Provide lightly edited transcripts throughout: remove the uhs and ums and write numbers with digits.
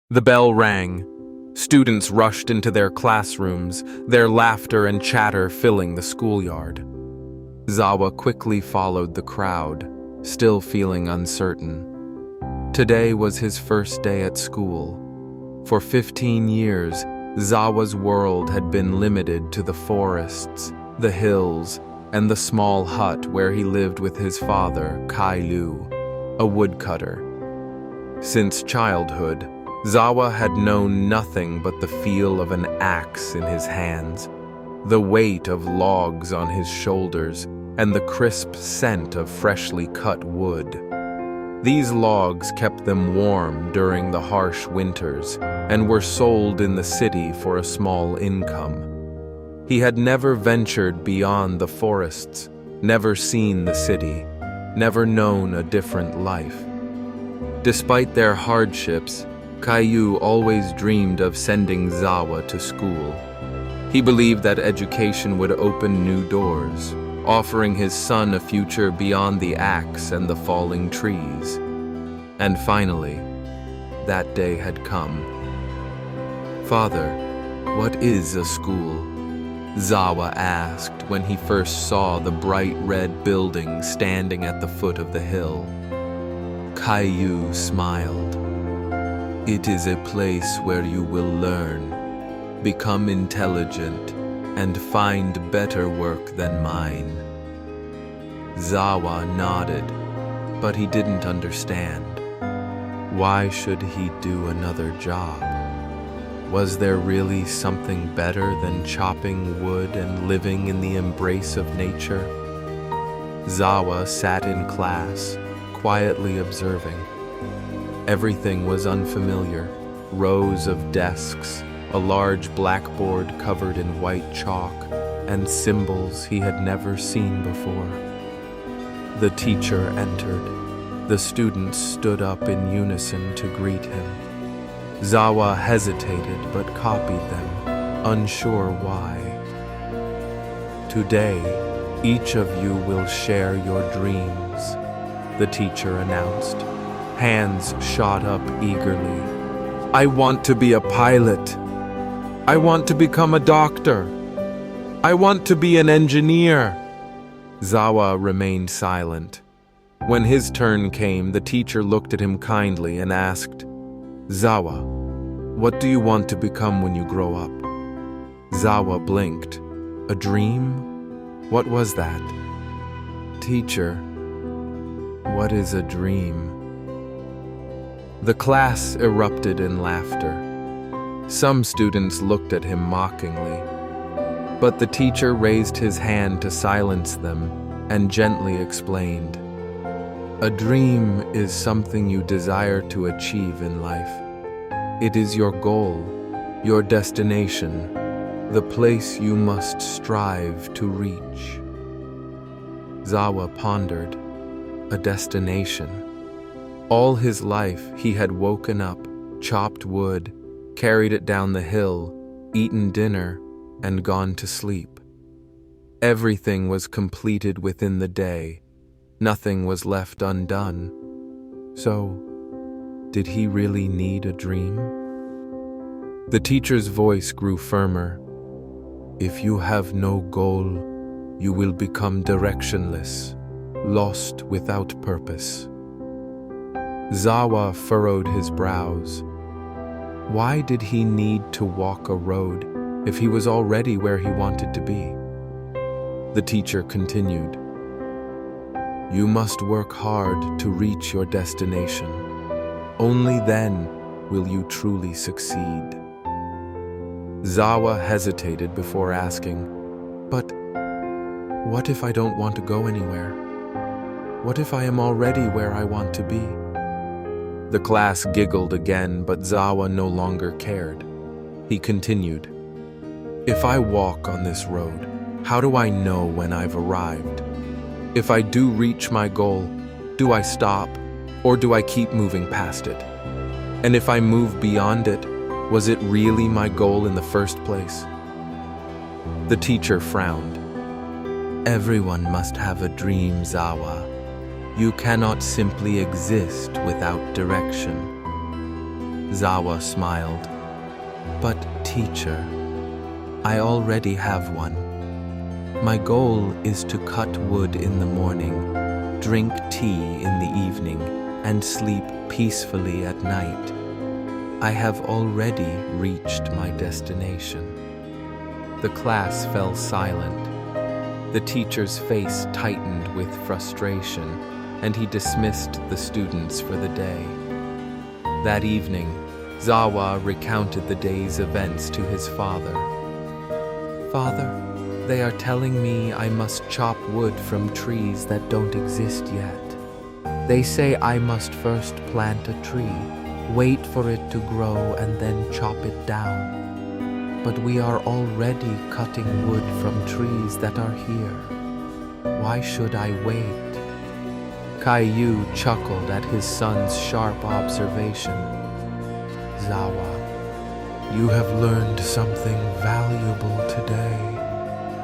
The bell rang. Students rushed into their classrooms, their laughter and chatter filling the schoolyard. Zawa quickly followed the crowd, still feeling uncertain. Today was his first day at school. For 15 years, Zawa's world had been limited to the forests, the hills, and the small hut where he lived with his father, Kailu, a woodcutter. Since childhood, Zawa had known nothing but the feel of an axe in his hands, the weight of logs on his shoulders, and the crisp scent of freshly cut wood. These logs kept them warm during the harsh winters and were sold in the city for a small income. He had never ventured beyond the forests, never seen the city, never known a different life. Despite their hardships, Caillou always dreamed of sending Zawa to school. He believed that education would open new doors, offering his son a future beyond the axe and the falling trees. And finally, that day had come. "Father, what is a school?" Zawa asked when he first saw the bright red building standing at the foot of the hill. Caillou smiled. "It is a place where you will learn, become intelligent, and find better work than mine." Zawa nodded, but he didn't understand. Why should he do another job? Was there really something better than chopping wood and living in the embrace of nature? Zawa sat in class, quietly observing. Everything was unfamiliar. Rows of desks, a large blackboard covered in white chalk, and symbols he had never seen before. The teacher entered. The students stood up in unison to greet him. Zawa hesitated but copied them, unsure why. "Today, each of you will share your dreams," the teacher announced. Hands shot up eagerly. "I want to be a pilot. I want to become a doctor. I want to be an engineer." Zawa remained silent. When his turn came, the teacher looked at him kindly and asked, "Zawa, what do you want to become when you grow up?" Zawa blinked. "A dream? What was that?" "Teacher, what is a dream?" The class erupted in laughter. Some students looked at him mockingly, but the teacher raised his hand to silence them and gently explained, "A dream is something you desire to achieve in life. It is your goal, your destination, the place you must strive to reach." Zawa pondered. A destination. All his life he had woken up, chopped wood, carried it down the hill, eaten dinner, and gone to sleep. Everything was completed within the day. Nothing was left undone. So, did he really need a dream? The teacher's voice grew firmer. "If you have no goal, you will become directionless, lost without purpose." Zawa furrowed his brows. Why did he need to walk a road if he was already where he wanted to be? The teacher continued, "You must work hard to reach your destination. Only then will you truly succeed." Zawa hesitated before asking, "But what if I don't want to go anywhere? What if I am already where I want to be?" The class giggled again, but Zawa no longer cared. He continued, "If I walk on this road, how do I know when I've arrived? If I do reach my goal, do I stop, or do I keep moving past it? And if I move beyond it, was it really my goal in the first place?" The teacher frowned. "Everyone must have a dream, Zawa. You cannot simply exist without direction." Zawa smiled. But, teacher, I already have one. My goal is to cut wood in the morning, drink tea in the evening, and sleep peacefully at night. I have already reached my destination. The class fell silent. The teacher's face tightened with frustration, and he dismissed the students for the day. That evening, Zawa recounted the day's events to his father. Father, they are telling me I must chop wood from trees that don't exist yet. They say I must first plant a tree, wait for it to grow, and then chop it down. But we are already cutting wood from trees that are here. Why should I wait? Caillou chuckled at his son's sharp observation. Zawa, you have learned something valuable today.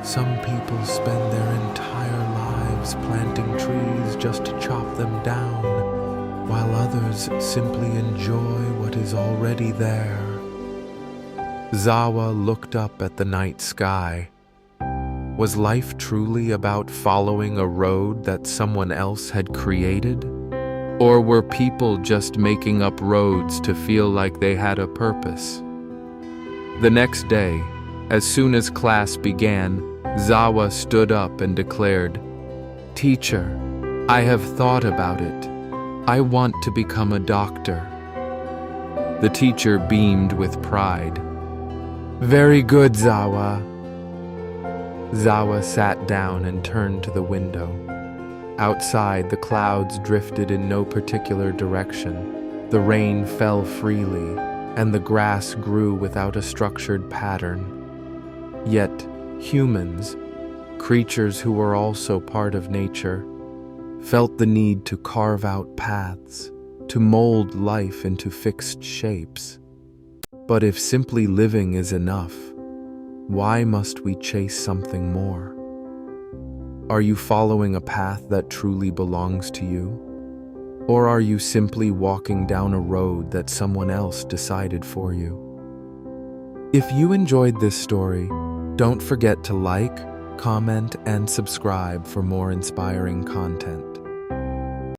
Some people spend their entire lives planting trees just to chop them down, while others simply enjoy what is already there. Zawa looked up at the night sky. Was life truly about following a road that someone else had created? Or were people just making up roads to feel like they had a purpose? The next day, as soon as class began, Zawa stood up and declared, "Teacher, I have thought about it. I want to become a doctor." The teacher beamed with pride. "Very good, Zawa." Zawa sat down and turned to the window. Outside, the clouds drifted in no particular direction. The rain fell freely, and the grass grew without a structured pattern. Yet, humans, creatures who were also part of nature, felt the need to carve out paths, to mold life into fixed shapes. But if simply living is enough, why must we chase something more? Are you following a path that truly belongs to you? Or are you simply walking down a road that someone else decided for you? If you enjoyed this story, don't forget to like, comment, and subscribe for more inspiring content.